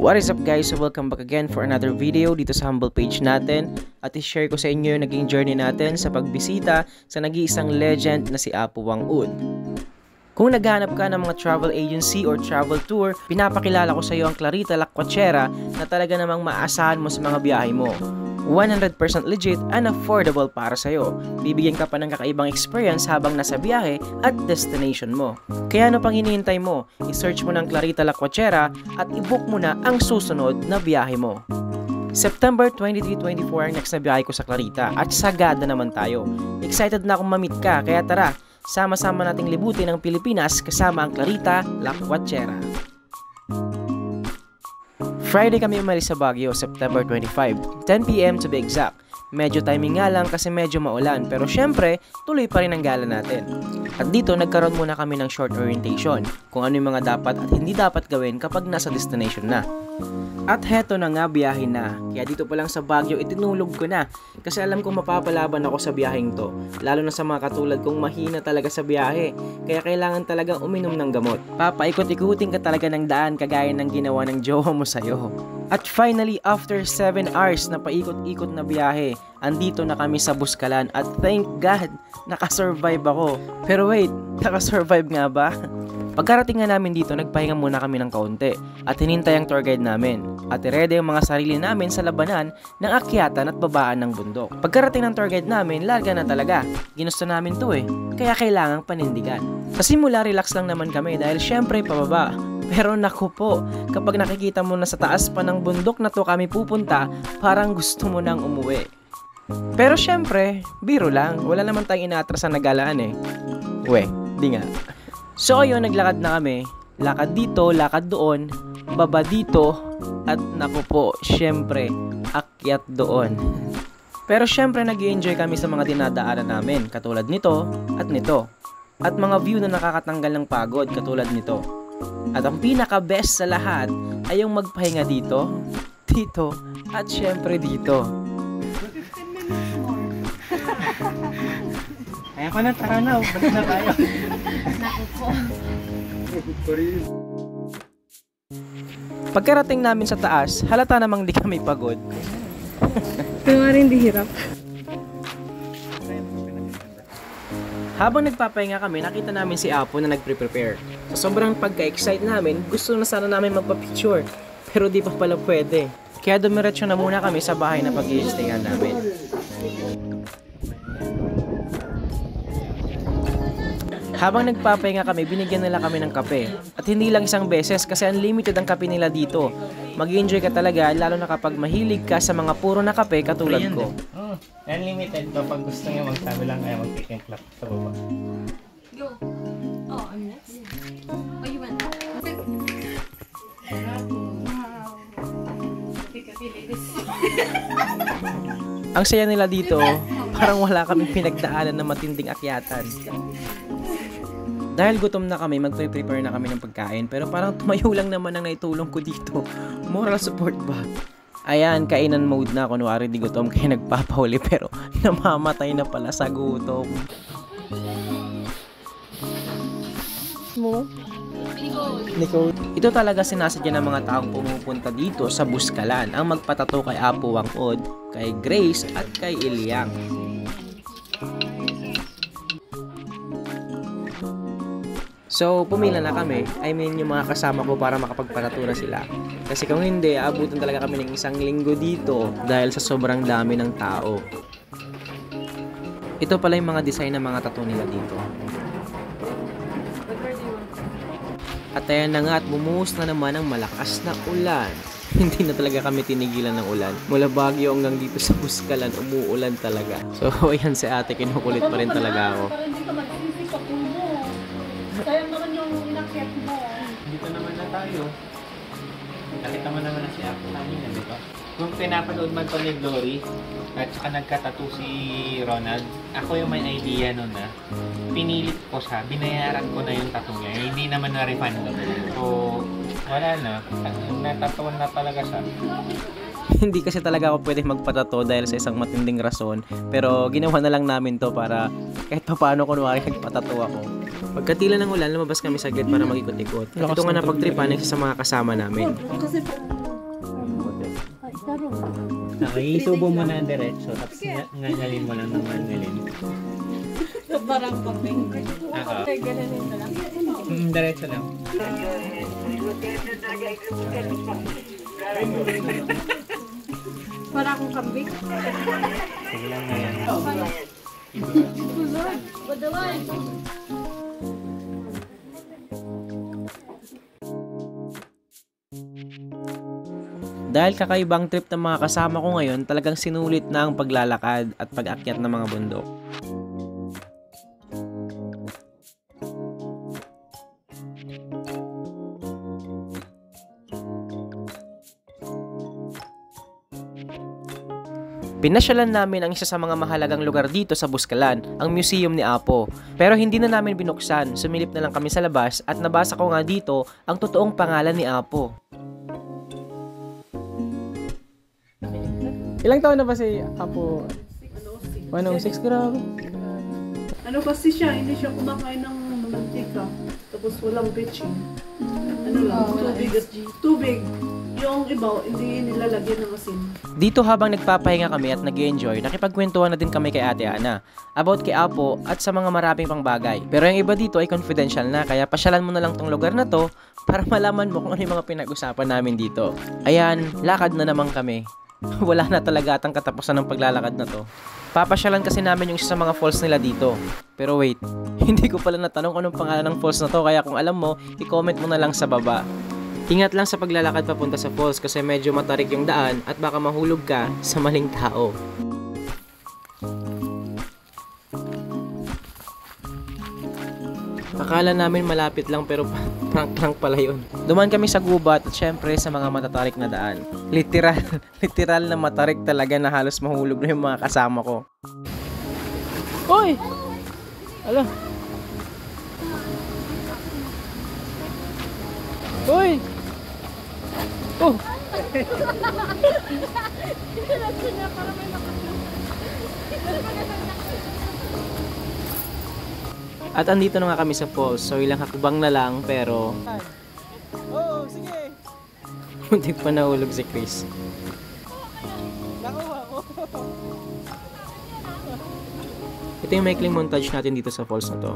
What is up guys? So welcome back again for another video dito sa humble page natin at i-share ko sa inyo yung naging journey natin sa pagbisita sa nag-iisang legend na si Apo Wang Od. Kung naghahanap ka ng mga travel agency or travel tour, pinapakilala ko sa iyo ang Clarita La Cuachera na talaga namang maasahan mo sa mga biyahe mo. 100% legit and affordable para sa'yo. Bibigyan ka pa ng kakaibang experience habang nasa biyahe at destination mo. Kaya ano pang hinihintay mo? I-search mo ng Clarita La Cuachera at i-book mo na ang susunod na biyahe mo. September 23-24 ang next na biyahe ko sa Clarita at sagada naman tayo. Excited na akong ma-meet ka kaya tara, sama-sama nating libutin ang Pilipinas kasama ang Clarita La Cuachera. Friday kami umalis sa Baguio, September 25, 10 PM to be exact. Medyo timing nga lang kasi medyo maulan pero syempre tuloy pa rin ang gala natin. At dito nagkaroon muna kami ng short orientation kung ano yung mga dapat at hindi dapat gawin kapag nasa destination na. At heto na nga, biyahe na. Kaya dito pa lang sa Baguio itinulog ko na kasi alam kong mapapalaban ako sa biyaheng to. Lalo na sa mga katulad kong mahina talaga sa biyahe. Kaya kailangan talagang uminom ng gamot. Papaikot-ikutin ka talaga ng daan kagaya ng ginawa ng jowa mo sa'yo. At finally, after 7 hours na paikot-ikot na biyahe, andito na kami sa Buscalan at thank God, nakasurvive ako. Pero wait, nakasurvive nga ba? Pagkarating nga namin dito, nagpahinga muna kami ng kaunti at hinintay ang tour guide namin at i-ready ang mga sarili namin sa labanan ng akyatan at babaan ng bundok. Pagkarating ng tour guide namin, larga na talaga. Ginusto namin to kaya kailangang panindigan. Sa simula, relax lang naman kami dahil syempre pababa. Pero naku po, kapag nakikita mo na sa taas pa ng bundok na to kami pupunta, parang gusto mo nang umuwi. Pero syempre, biro lang, wala naman tayong inaatrasan na galaan di nga. So ayun, naglakad na kami. Lakad dito, lakad doon, baba dito, at naku po, syempre, akyat doon. Pero syempre nag-i-enjoy kami sa mga dinadaanan namin, katulad nito at nito. At mga view na nakakatanggal ng pagod, katulad nito. At ang pinaka-best sa lahat ay yung magpahinga dito, dito, at syempre dito. Kaya ko na, tara na, balik na tayo. Pagkarating namin sa taas, halata namang di kami pagod. Kaya rin di hirap. Habang nagpapahinga kami, nakita namin si Apo na nagpre-prepare. Sa sobrang pagka-excite namin, gusto na sana namin magpa-picture. Pero di pa pala pwede. Kaya dumiretso na muna kami sa bahay na pag-i-stayan namin. Habang nagpapahinga kami, binigyan nila kami ng kape. At hindi lang isang beses kasi unlimited ang kape nila dito. Mag-enjoy ka talaga lalo na kapag mahilig ka sa mga puro na kape katulad ko. Unlimited to, pag gusto nyo magsabi lang kaya mag-timpla sa baba. Go. Oh, I'm next. Oh, you went. Ang saya nila dito, parang wala kaming pinagdaanan na matinding akyatan. Dahil gutom na kami, magpe-prepare na kami ng pagkain. Pero parang tumayo lang naman ang naitulong ko dito. Moral support ba? Ayan, kainan mode na. Kunwari di gutom kaya nagpapahuli. Pero namamatay na pala sa gutom. Nico. Ito talaga sinasadya ng mga taong pumupunta dito sa Buscalan ang magpatato kay Apo Wang Od, kay Grace at kay Iliang. So, pumila na kami. I mean, yung mga kasama ko para makapagpatato na sila. Kasi kung hindi, abutan talaga kami ng isang linggo dito dahil sa sobrang dami ng tao. Ito pala yung mga design ng mga tattoo nila dito. At ayan na nga at bumuhos na naman ang malakas na ulan. Hindi na talaga kami tinigilan ng ulan. Mula Baguio hanggang dito sa Buscalan, umuulan talaga. So, ayan si ate, kinukulit pa rin talaga ako. Sayang naman yung inakyat mo. Dito naman na tayo. Nakita mo naman na si Apo kanina, di ba? Kung pinapanood man to ni Glory, at saka nagkatattoo si Ronald, ako yung may idea nun na pinilit ko siya, binayaran ko na yung tattoo niya, hindi naman na-refund ko. So, wala na, natatawa na talaga siya. Hindi kasi talaga ako pwede magpatato dahil sa isang matinding rason. Pero ginawa na lang namin to para kahit pa paano kunwari nagpatato ako. Pagkatila ng ulan, lumabas kami saglit para mag-ikot-ikot. At ito nga napagtripan ng isa sa mga kasama namin. Okay, isubo mo na diretso, tapos ngangalin mo lang ng ngangalin. Parang kaping. Ako. Galanin na lang. Diretso lang. Para akong kambing. Sige lang na yan. Badaway. Dahil kakaibang trip ng mga kasama ko ngayon, talagang sinulit na ang paglalakad at pag-akyat ng mga bundok. Pinasyalan namin ang isa sa mga mahalagang lugar dito sa Buscalan, ang museum ni Apo. Pero hindi na namin binuksan, sumilip na lang kami sa labas at nabasa ko nga dito ang totoong pangalan ni Apo. Ilang taon na ba si Apo? 106, grabe. Ano kasi siya, hindi siya kumakain ng mantika. Tapos walang bitching. Ano lang, tubig. Yung iba, hindi nilalagyan ng asin. Dito habang nagpapahinga kami at nag-enjoy, nakipagkwentuhan na din kami kay Ate Ana about kay Apo at sa mga maraming pang bagay. Pero yung iba dito ay confidential na, kaya pasyalan mo na lang tong lugar na to para malaman mo kung ano yung mga pinag-usapan namin dito. Ayan, lakad na naman kami. Wala na talaga atang katapusan ng paglalakad na to. Papasyalan kasi namin yung isa sa mga falls nila dito. Pero wait, hindi ko pala natanong kung anong pangalan ng falls na to, kaya kung alam mo, i-comment mo na lang sa baba. Ingat lang sa paglalakad papunta sa falls kasi medyo matarik yung daan at baka mahulog ka sa maling tao. Akala namin malapit lang pero prank lang pala yun. Dumaan kami sa gubat at syempre sa mga matatarik na daan. Literal na matarik talaga na halos mahulog na yung mga kasama ko. Hoy! Ala! Hoy! Oh! At andito na nga kami sa falls, so ilang hakbang na lang pero... Oh, sige! Muntik pa nahulog si Chris. Nakuha ko! Ito yung maikling montage natin dito sa falls na to.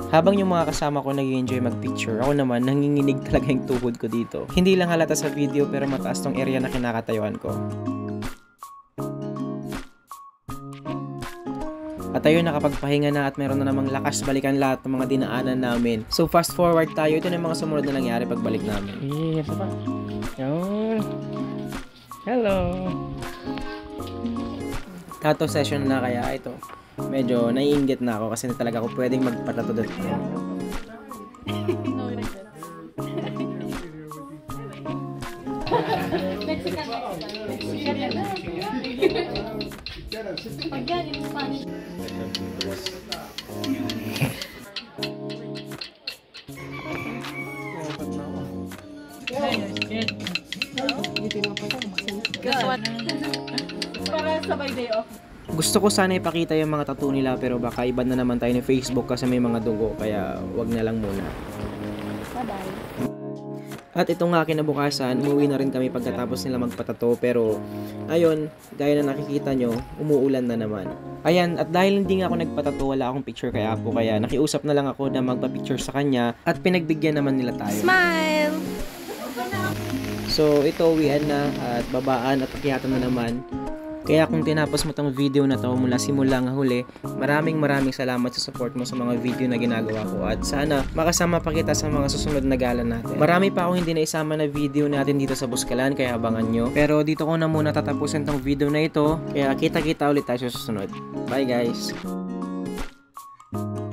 Habang yung mga kasama ko nag-enjoy mag-picture, ako naman nanginginig talaga yung tuhod ko dito. Hindi lang halata sa video pero mataas tong area na kinakatayuan ko. At ayun, nakapagpahinga na at meron na namang lakas balikan lahat ng mga dinaanan namin. So fast forward tayo, ito na yung mga sumunod na nangyari pagbalik namin. Yes, pa. Yun. Hello. Tattoo session na kaya ito. Medyo naiinggit na ako kasi talaga ako pwedeng magpatato dito. Para sabay day off. Gusto ko sana ipakita yung mga tattoo nila pero baka iba na naman tayo ni Facebook kasi may mga dugo kaya wag na lang muna. Bye-bye. At ito nga kinabukasan, umuwi na rin kami pagkatapos nila magpatato pero ayun, gaya na nakikita nyo, umuulan na naman. Ayan, at dahil hindi nga ako nagpatato, wala akong picture kay Apo kaya nakiusap na lang ako na magpa-picture sa kanya at pinagbigyan naman nila tayo. Smile! So ito, uwian na at babaan at akyatan na naman. Kaya kung tinapos mo tong video na to mula simula nga huli, maraming salamat sa support mo sa mga video na ginagawa ko at sana makasama pa kita sa mga susunod na gala natin. Marami pa akong hindi na isama na video natin dito sa Buscalan kaya abangan nyo. Pero dito ko na muna tatapusin tong video na ito kaya kita-kita ulit tayo sa susunod. Bye guys! Bye.